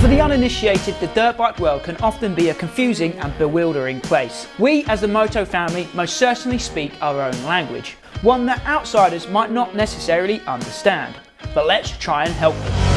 For the uninitiated, the dirt bike world can often be a confusing and bewildering place. We as the Moto family most certainly speak our own language, one that outsiders might not necessarily understand. But let's try and help them.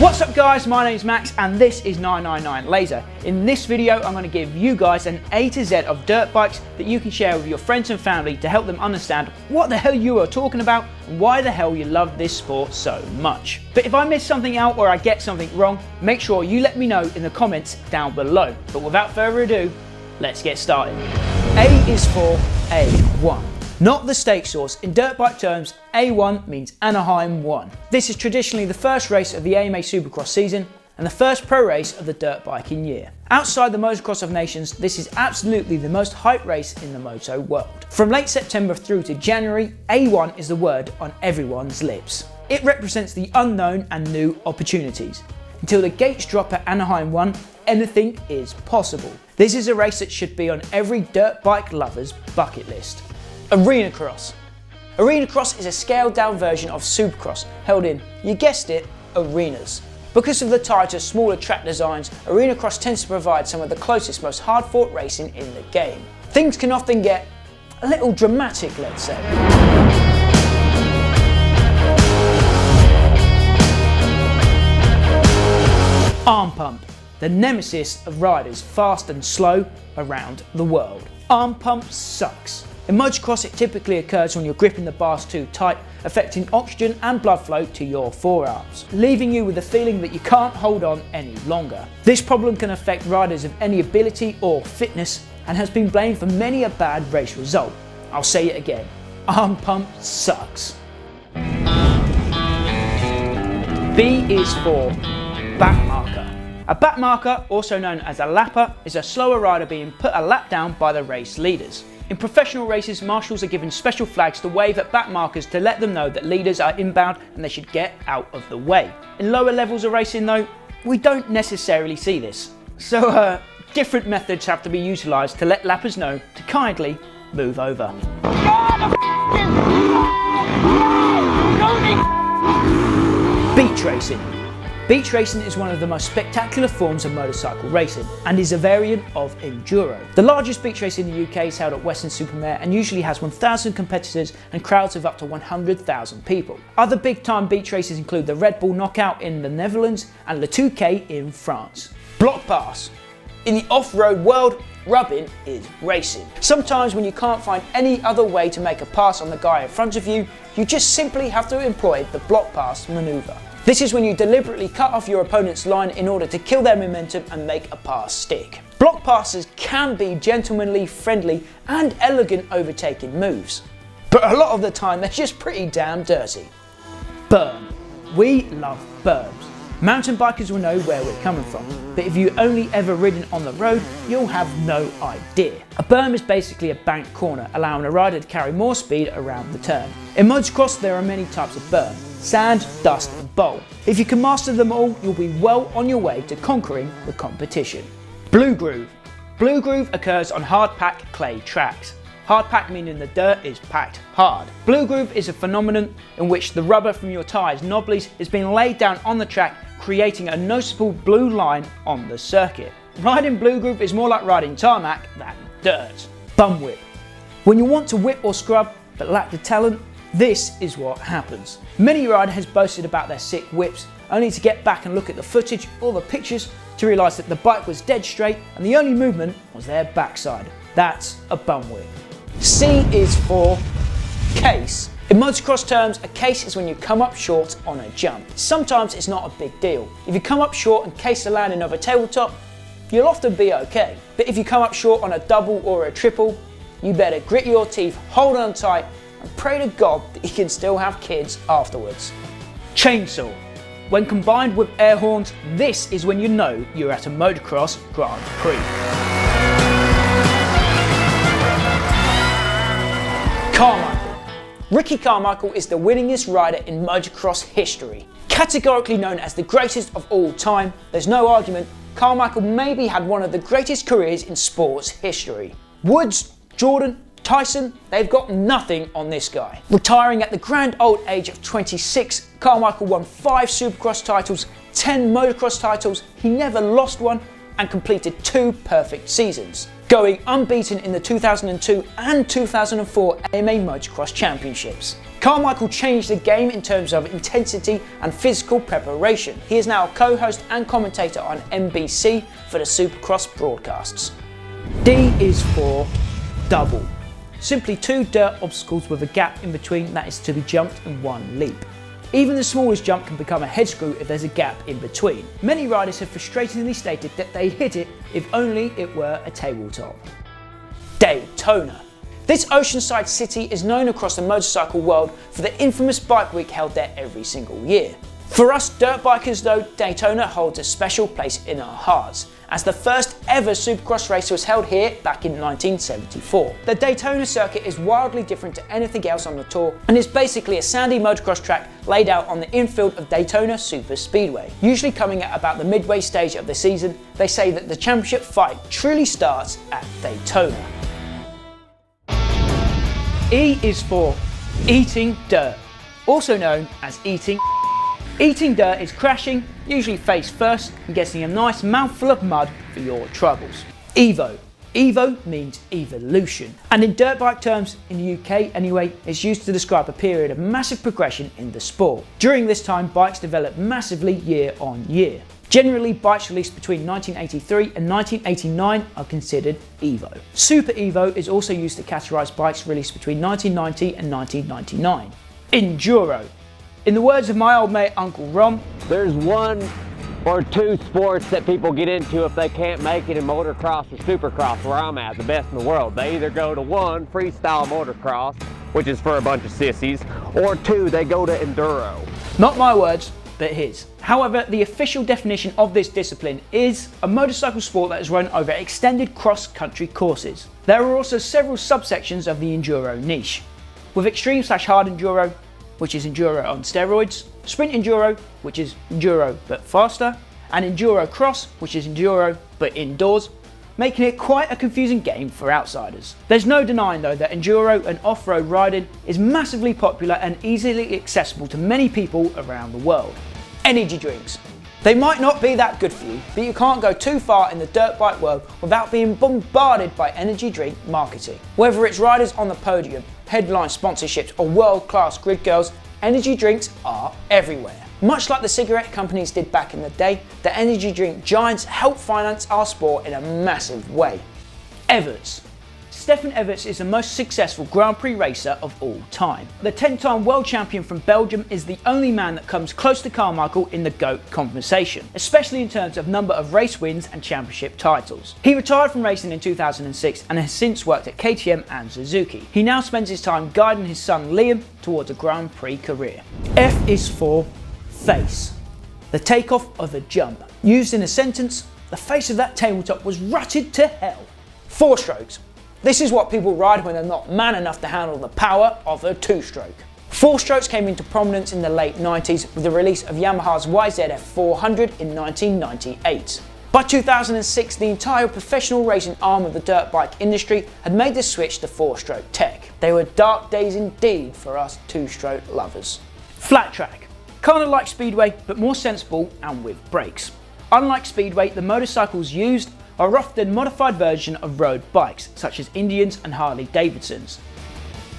What's up guys, my name is Max and this is 999 Laser. In this video I'm going to give you guys an A to Z of dirt bikes that you can share with your friends and family to help them understand what the hell you are talking about and why the hell you love this sport so much. But if I miss something out or I get something wrong, make sure you let me know in the comments down below. But without further ado, let's get started. A is for A1. Not the stake source. In dirt bike terms, A1 means Anaheim 1. This is traditionally the first race of the AMA Supercross season and the first pro race of the dirt biking year. Outside the motocross of nations, this is absolutely the most hyped race in the moto world. From late September through to January, A1 is the word on everyone's lips. It represents the unknown and new opportunities. Until the gates drop at Anaheim 1, anything is possible. This is a race that should be on every dirt bike lover's bucket list. Arena Cross. Arena Cross is a scaled down version of Supercross held in, you guessed it, arenas. Because of the tighter, smaller track designs, Arena Cross tends to provide some of the closest, most hard fought racing in the game. Things can often get a little dramatic, let's say. Arm pump, the nemesis of riders fast and slow around the world. Arm pump sucks. In motocross, it typically occurs when you're gripping the bars too tight, affecting oxygen and blood flow to your forearms, leaving you with the feeling that you can't hold on any longer. This problem can affect riders of any ability or fitness and has been blamed for many a bad race result. I'll say it again, arm pump sucks. B is for back marker. A back marker, also known as a lapper, is a slower rider being put a lap down by the race leaders. In professional races, marshals are given special flags to wave at back markers to let them know that leaders are inbound and they should get out of the way. In lower levels of racing though, we don't necessarily see this. So different methods have to be utilised to let lappers know to kindly move over. Beach racing. Beach racing is one of the most spectacular forms of motorcycle racing and is a variant of Enduro. The largest beach race in the UK is held at Weston-super-Mare and usually has 1,000 competitors and crowds of up to 100,000 people. Other big-time beach races include the Red Bull Knockout in the Netherlands and Le 2K in France. Block pass. In the off-road world, rubbing is racing. Sometimes when you can't find any other way to make a pass on the guy in front of you, you just simply have to employ the block pass manoeuvre. This is when you deliberately cut off your opponent's line in order to kill their momentum and make a pass stick. Block passes can be gentlemanly, friendly and elegant overtaking moves, but a lot of the time they're just pretty damn dirty. Berm. We love berms. Mountain bikers will know where we're coming from, but if you've only ever ridden on the road, you'll have no idea. A berm is basically a banked corner, allowing a rider to carry more speed around the turn. In motocross, there are many types of berm: sand, dust and bowl. If you can master them all, you'll be well on your way to conquering the competition. Blue groove. Blue groove occurs on hard pack clay tracks. Hard pack meaning the dirt is packed hard. Blue groove is a phenomenon in which the rubber from your tyres, knobblies, is being laid down on the track, creating a noticeable blue line on the circuit. Riding blue groove is more like riding tarmac than dirt. Bum whip. When you want to whip or scrub but lack the talent, this is what happens. Many riders has boasted about their sick whips, only to get back and look at the footage or the pictures to realise that the bike was dead straight and the only movement was their backside. That's a bum whip. C is for case. In motocross terms, a case is when you come up short on a jump. Sometimes it's not a big deal. If you come up short and case the landing of a tabletop, you'll often be okay. But if you come up short on a double or a triple, you better grit your teeth, hold on tight, and pray to God that you can still have kids afterwards. Chainsaw. When combined with air horns, this is when you know you're at a motocross Grand Prix. Carmichael. Ricky Carmichael is the winningest rider in motocross history. Categorically known as the greatest of all time, there's no argument, Carmichael maybe had one of the greatest careers in sports history. Woods, Jordan, Tyson, they've got nothing on this guy. Retiring at the grand old age of 26, Carmichael won 5 Supercross titles, 10 motocross titles, he never lost one, and completed 2 perfect seasons, going unbeaten in the 2002 and 2004 AMA Motocross Championships. Carmichael changed the game in terms of intensity and physical preparation. He is now a co-host and commentator on NBC for the Supercross broadcasts. D is for double. Simply 2 dirt obstacles with a gap in between that is to be jumped in one leap. Even the smallest jump can become a head screw if there's a gap in between. Many riders have frustratingly stated that they hit it if only it were a tabletop. Daytona. This oceanside city is known across the motorcycle world for the infamous Bike Week held there every single year. For us dirt bikers though, Daytona holds a special place in our hearts, as the first ever Supercross race was held here back in 1974. The Daytona circuit is wildly different to anything else on the tour and is basically a sandy motocross track laid out on the infield of Daytona Super Speedway. Usually coming at about the midway stage of the season, they say that the championship fight truly starts at Daytona. E is for eating dirt, also known as eating. Eating dirt is crashing, usually face first, and getting a nice mouthful of mud for your troubles. Evo. Evo means evolution, and in dirt bike terms, in the UK anyway, it's used to describe a period of massive progression in the sport. During this time, bikes developed massively year on year. Generally, bikes released between 1983 and 1989 are considered Evo. Super Evo is also used to categorise bikes released between 1990 and 1999. Enduro. In the words of my old mate Uncle Rom, there's 1 or 2 sports that people get into if they can't make it in motocross or supercross, where I'm at, the best in the world. They either go to 1, freestyle motocross, which is for a bunch of sissies, or 2, they go to enduro. Not my words, but his. However, the official definition of this discipline is a motorcycle sport that is run over extended cross-country courses. There are also several subsections of the enduro niche, with extreme/hard enduro, which is enduro on steroids, sprint enduro, which is enduro but faster, and enduro cross, which is enduro but indoors, making it quite a confusing game for outsiders. There's no denying though that enduro and off-road riding is massively popular and easily accessible to many people around the world. Energy drinks. They might not be that good for you, but you can't go too far in the dirt bike world without being bombarded by energy drink marketing. Whether it's riders on the podium, headline sponsorships, or world-class grid girls, energy drinks are everywhere. Much like the cigarette companies did back in the day, the energy drink giants help finance our sport in a massive way. Everts. Stefan Everts is the most successful Grand Prix racer of all time. The 10-time world champion from Belgium is the only man that comes close to Carmichael in the GOAT conversation, especially in terms of number of race wins and championship titles. He retired from racing in 2006 and has since worked at KTM and Suzuki. He now spends his time guiding his son Liam towards a Grand Prix career. F is for face. The takeoff of a jump. Used in a sentence, the face of that tabletop was rutted to hell. 4 strokes. This is what people ride when they're not man enough to handle the power of a 2-stroke. 4 strokes came into prominence in the late 90s with the release of Yamaha's YZF 400 in 1998. By 2006, the entire professional racing arm of the dirt bike industry had made the switch to 4-stroke tech. They were dark days indeed for us 2-stroke lovers. Flat track. Kinda like Speedway, but more sensible and with brakes. Unlike Speedway, the motorcycles used are often modified version of road bikes, such as Indians and Harley Davidsons.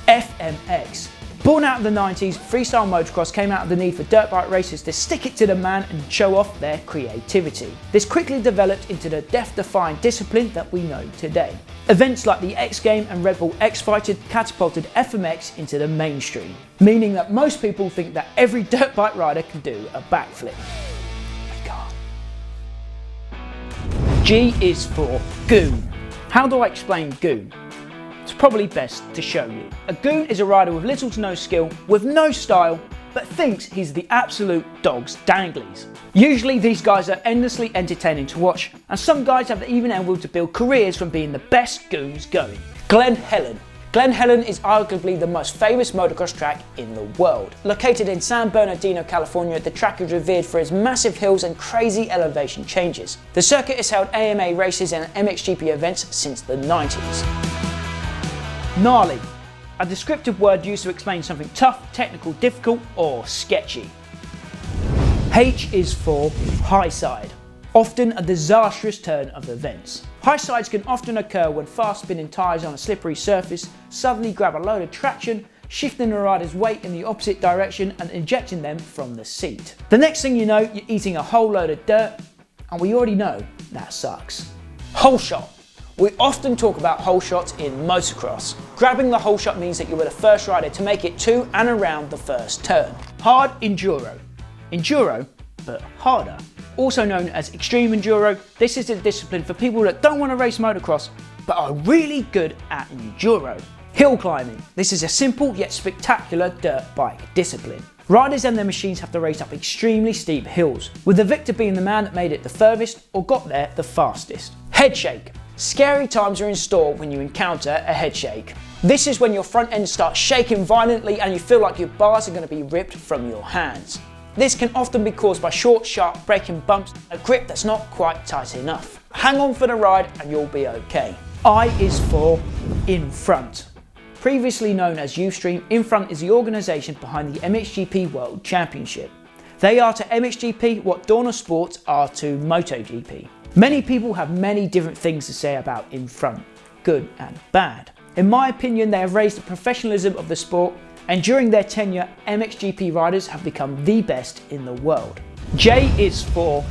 FMX. Born out of the 90s, freestyle motocross came out of the need for dirt bike racers to stick it to the man and show off their creativity. This quickly developed into the death-defying discipline that we know today. Events like the X Game and Red Bull X Fighter catapulted FMX into the mainstream, meaning that most people think that every dirt bike rider can do a backflip. They can't. G is for Goon. How do I explain Goon? It's probably best to show you. A Goon is a rider with little to no skill, with no style, but thinks he's the absolute dog's danglies. Usually these guys are endlessly entertaining to watch, and some guys have even able to build careers from being the best Goons going. Glen Helen. Glen Helen is arguably the most famous motocross track in the world. Located in San Bernardino, California, the track is revered for its massive hills and crazy elevation changes. The circuit has held AMA races and MXGP events since the 90s. Gnarly, a descriptive word used to explain something tough, technical, difficult, or sketchy. H is for high side, often a disastrous turn of events. High sides can often occur when fast spinning tyres on a slippery surface suddenly grab a load of traction, shifting the rider's weight in the opposite direction and ejecting them from the seat. The next thing you know, you're eating a whole load of dirt, and we already know that sucks. Holeshot. We often talk about holeshots in motocross. Grabbing the holeshot means that you were the first rider to make it to and around the first turn. Hard enduro. Enduro, but harder. Also known as extreme enduro, this is a discipline for people that don't want to race motocross, but are really good at enduro. Hill climbing. This is a simple yet spectacular dirt bike discipline. Riders and their machines have to race up extremely steep hills, with the victor being the man that made it the furthest or got there the fastest. Head shake. Scary times are in store when you encounter a head shake. This is when your front end starts shaking violently and you feel like your bars are going to be ripped from your hands. This can often be caused by short, sharp braking bumps, a grip that's not quite tight enough. Hang on for the ride and you'll be okay. I is for Infront. Previously known as Ustream, Infront is the organisation behind the MXGP World Championship. They are to MXGP what Dorna Sports are to MotoGP. Many people have many different things to say about Infront, good and bad. In my opinion, they have raised the professionalism of the sport, and during their tenure, MXGP riders have become the best in the world. J is for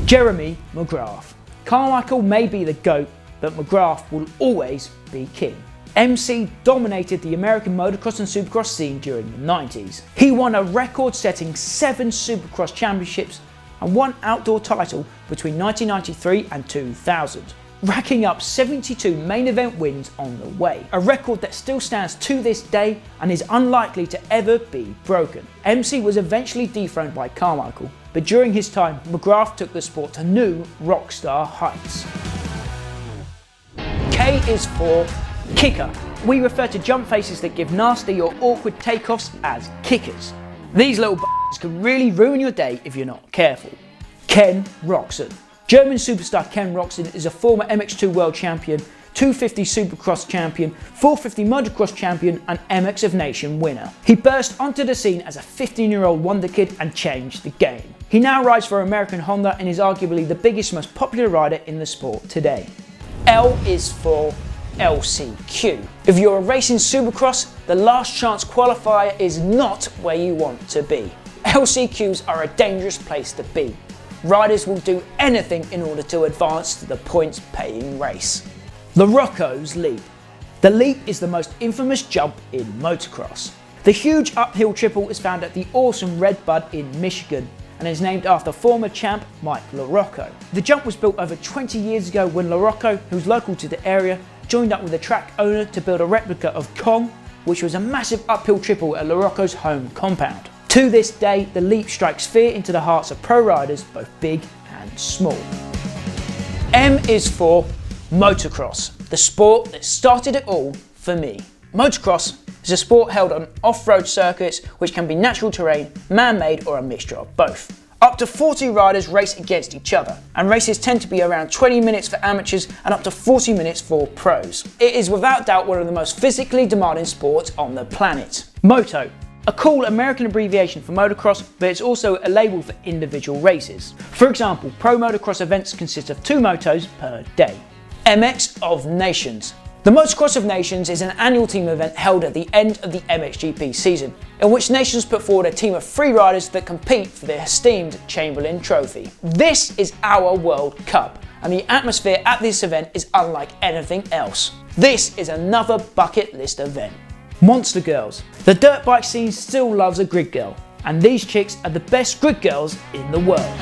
Jeremy McGrath. Carmichael may be the GOAT, but McGrath will always be king. MC dominated the American motocross and supercross scene during the 90s. He won a record-setting 7 supercross championships and 1 outdoor title between 1993 and 2000, racking up 72 main event wins on the way, a record that still stands to this day and is unlikely to ever be broken. MC was eventually dethroned by Carmichael, but during his time, McGrath took the sport to new rockstar heights. K is for kicker. We refer to jump faces that give nasty or awkward takeoffs as kickers. These little b****s can really ruin your day if you're not careful. Ken Roczen. German superstar Ken Roczen is a former MX2 World Champion, 250 Supercross Champion, 450 Motocross Champion and MX of Nation winner. He burst onto the scene as a 15-year-old wonder kid and changed the game. He now rides for American Honda and is arguably the biggest, most popular rider in the sport today. L is for LCQ. If you're a racing supercross, the last chance qualifier is not where you want to be. LCQs are a dangerous place to be. Riders will do anything in order to advance to the points-paying race. The Rocco's Leap. The leap is the most infamous jump in motocross. The huge uphill triple is found at the awesome Red Bud in Michigan and is named after former champ Mike LaRocco. The jump was built over 20 years ago when LaRocco, who's local to the area, joined up with the track owner to build a replica of Kong, which was a massive uphill triple at LaRocco's home compound. To this day, the leap strikes fear into the hearts of pro riders, both big and small. M is for motocross, the sport that started it all for me. Motocross is a sport held on off-road circuits which can be natural terrain, man-made or a mixture of both. Up to 40 riders race against each other, and races tend to be around 20 minutes for amateurs and up to 40 minutes for pros. It is without doubt one of the most physically demanding sports on the planet. Moto, a cool American abbreviation for motocross, but it's also a label for individual races. For example, pro motocross events consist of 2 motos per day. MX of Nations. The Motocross of Nations is an annual team event held at the end of the MXGP season, in which nations put forward a team of 3 riders that compete for the esteemed Chamberlain Trophy. This is our World Cup, and the atmosphere at this event is unlike anything else. This is another bucket list event. Monster Girls. The dirt bike scene still loves a grid girl, and these chicks are the best grid girls in the world.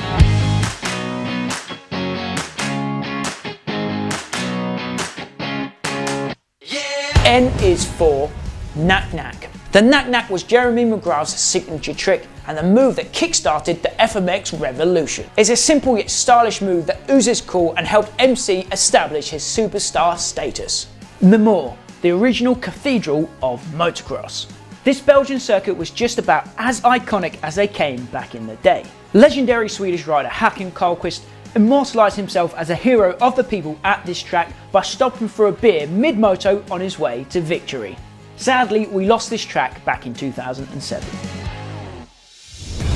N is for Knack Knack. The Knack Knack was Jeremy McGrath's signature trick and the move that kick-started the FMX revolution. It's a simple yet stylish move that oozes cool and helped MC establish his superstar status. Namur, the original cathedral of motocross. This Belgian circuit was just about as iconic as they came back in the day. Legendary Swedish rider Håkan Karlqvist immortalised himself as a hero of the people at this track by stopping for a beer mid-moto on his way to victory. Sadly, we lost this track back in 2007.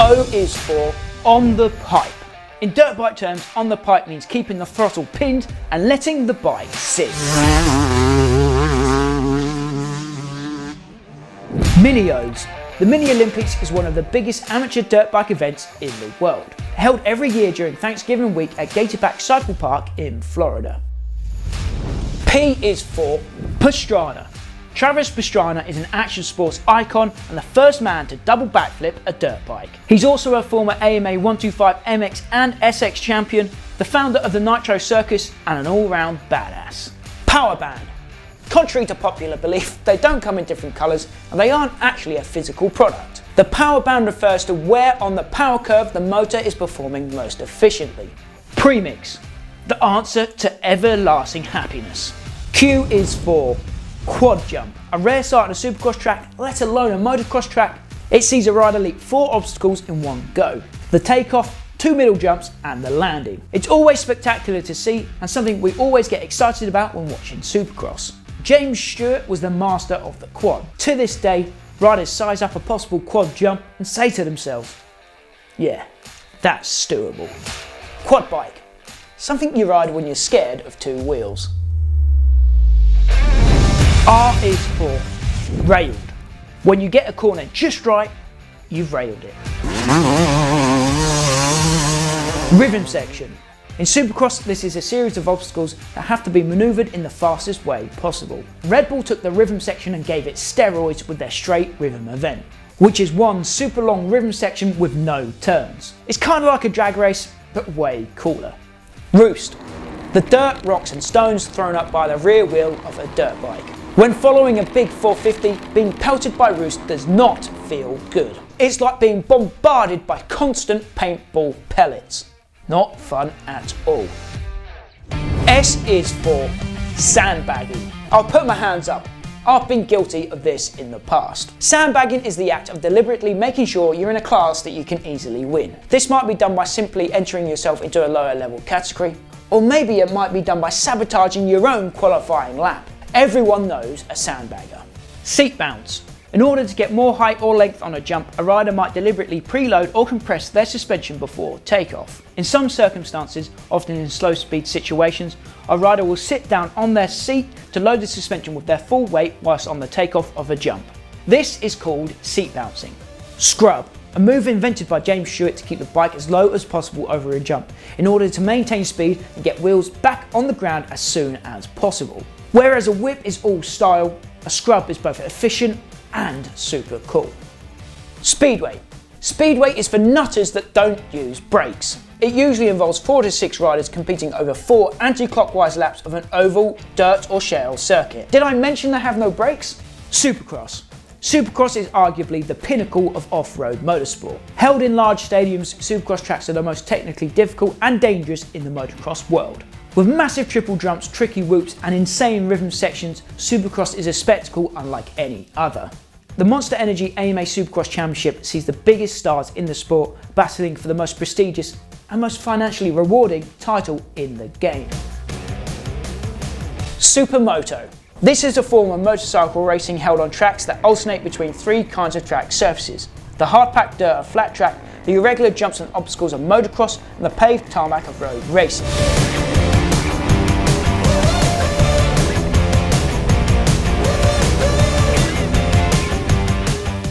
O is for on the pipe. In dirt bike terms, on the pipe means keeping the throttle pinned and letting the bike sit. Mini-O's. The Mini Olympics is one of the biggest amateur dirt bike events in the world, held every year during Thanksgiving week at Gatorback Cycle Park in Florida. P is for Pastrana. Travis Pastrana is an action sports icon and the first man to double backflip a dirt bike. He's also a former AMA 125 MX and SX champion, the founder of the Nitro Circus, and an all-round badass. Power band. Contrary to popular belief, they don't come in different colours and they aren't actually a physical product. The power band refers to where on the power curve the motor is performing most efficiently. Premix. The answer to everlasting happiness. Q is for quad jump. A rare sight on a supercross track, let alone a motocross track. It sees a rider leap 4 obstacles in one go. The takeoff, 2 middle jumps and the landing. It's always spectacular to see and something we always get excited about when watching supercross. James Stewart was the master of the quad. To this day, riders size up a possible quad jump and say to themselves, yeah, that's doable. Quad bike. Something you ride when you're scared of 2 wheels. R is for railed. When you get a corner just right, you've railed it. Rhythm section. In Supercross, this is a series of obstacles that have to be manoeuvred in the fastest way possible. Red Bull took the rhythm section and gave it steroids with their straight rhythm event, which is one super long rhythm section with no turns. It's kind of like a drag race, but way cooler. Roost. The dirt, rocks and stones thrown up by the rear wheel of a dirt bike. When following a big 450, being pelted by roost does not feel good. It's like being bombarded by constant paintball pellets. Not fun at all. S is for sandbagging. I'll put my hands up. I've been guilty of this in the past. Sandbagging is the act of deliberately making sure you're in a class that you can easily win. This might be done by simply entering yourself into a lower level category, or maybe it might be done by sabotaging your own qualifying lap. Everyone knows a sandbagger. Seat bounce. In order to get more height or length on a jump, a rider might deliberately preload or compress their suspension before takeoff. In some circumstances, often in slow speed situations, a rider will sit down on their seat to load the suspension with their full weight whilst on the takeoff of a jump. This is called seat bouncing. Scrub. A move invented by James Stewart to keep the bike as low as possible over a jump in order to maintain speed and get wheels back on the ground as soon as possible. Whereas a whip is all style, a scrub is both efficient and super cool. Speedway. Speedway is for nutters that don't use brakes. It usually involves 4 to 6 riders competing over 4 anti-clockwise laps of an oval, dirt or shale circuit. Did I mention they have no brakes? Supercross. Supercross is arguably the pinnacle of off-road motorsport. Held in large stadiums, Supercross tracks are the most technically difficult and dangerous in the motocross world. With massive triple jumps, tricky whoops and insane rhythm sections, Supercross is a spectacle unlike any other. The Monster Energy AMA Supercross Championship sees the biggest stars in the sport battling for the most prestigious and most financially rewarding title in the game. Supermoto. This is a form of motorcycle racing held on tracks that alternate between 3 kinds of track surfaces: the hard-packed dirt of flat track, the irregular jumps and obstacles of motocross, and the paved tarmac of road racing.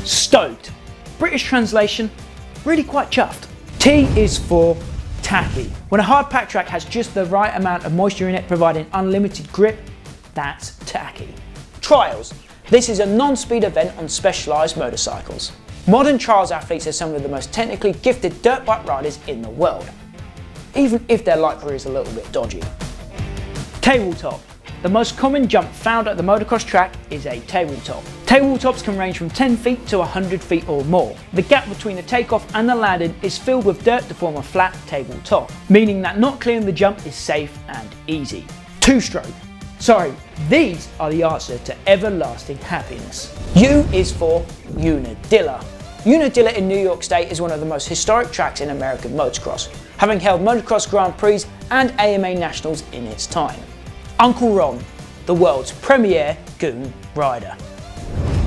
Stoked. British translation, really quite chuffed. T is for tacky. When a hard pack track has just the right amount of moisture in it providing unlimited grip, that's tacky. Trials. This is a non-speed event on specialised motorcycles. Modern trials athletes are some of the most technically gifted dirt bike riders in the world, even if their light career is a little bit dodgy. Tabletop. The most common jump found at the motocross track is a tabletop. Tabletops can range from 10 feet to 100 feet or more. The gap between the takeoff and the landing is filled with dirt to form a flat tabletop, meaning that not clearing the jump is safe and easy. Two-stroke. Sorry, these are the answer to everlasting happiness. U is for unadilla. Unadilla in New York State is one of the most historic tracks in American motocross, having held motocross Grand Prix and AMA Nationals in its time. Uncle Ron, the world's premier Goon rider.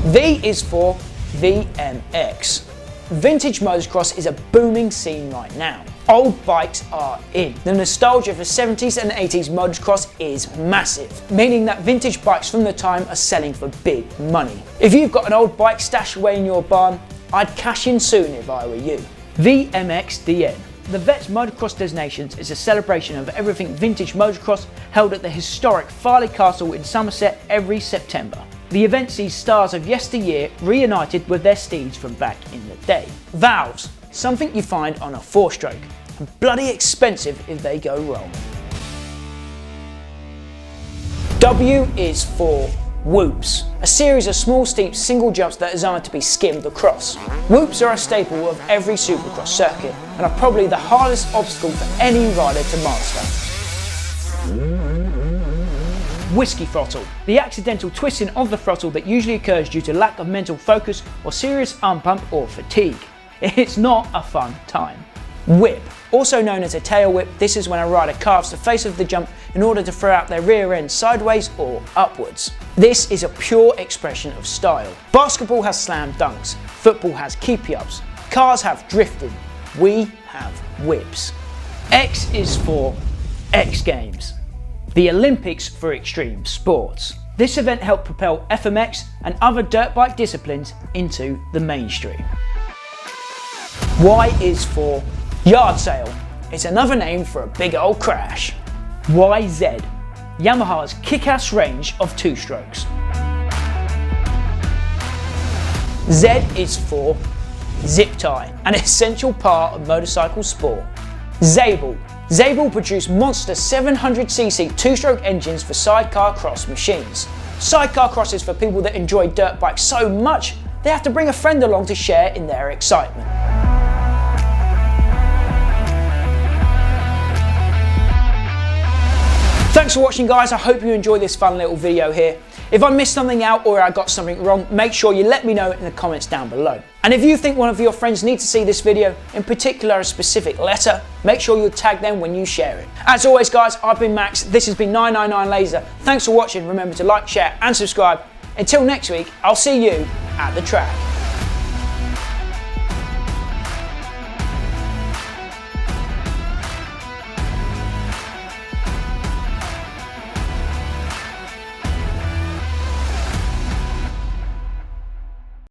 V is for VMX. Vintage motocross is a booming scene right now. Old bikes are in. The nostalgia for 70s and 80s motocross is massive, meaning that vintage bikes from the time are selling for big money. If you've got an old bike stashed away in your barn, I'd cash in soon if I were you. VMXDN. The Vets Motocross Designations is a celebration of everything vintage motocross held at the historic Farley Castle in Somerset every September. The event sees stars of yesteryear reunited with their steeds from back in the day. Valves, something you find on a 4-stroke, and bloody expensive if they go wrong. W is for whoops, a series of small steep single jumps that are designed to be skimmed across. Whoops are a staple of every supercross circuit and are probably the hardest obstacle for any rider to master. Whiskey throttle, the accidental twisting of the throttle that usually occurs due to lack of mental focus or serious unpump or fatigue. It's not a fun time. Whip, also known as a tail whip, this is when a rider carves the face of the jump in order to throw out their rear end sideways or upwards. This is a pure expression of style. Basketball has slam dunks, football has keepy-ups, cars have drifting, we have whips. X is for X Games, the Olympics for extreme sports. This event helped propel FMX and other dirt bike disciplines into the mainstream. Y is for yard sale. It's another name for a big old crash. YZ, Yamaha's kick-ass range of 2-strokes. Z is for zip tie, an essential part of motorcycle sport. Zabel. Zabel produced monster 700cc 2-stroke engines for sidecar cross machines. Sidecar cross is for people that enjoy dirt bikes so much they have to bring a friend along to share in their excitement. Thanks for watching, guys. I hope you enjoyed this fun little video here. If I missed something out or I got something wrong, make sure you let me know in the comments down below. And if you think one of your friends needs to see this video, in particular a specific letter, make sure you tag them when you share it. As always, guys, I've been Max. This has been 999 Laser. Thanks for watching. Remember to like, share and subscribe. Until next week, I'll see you at the track.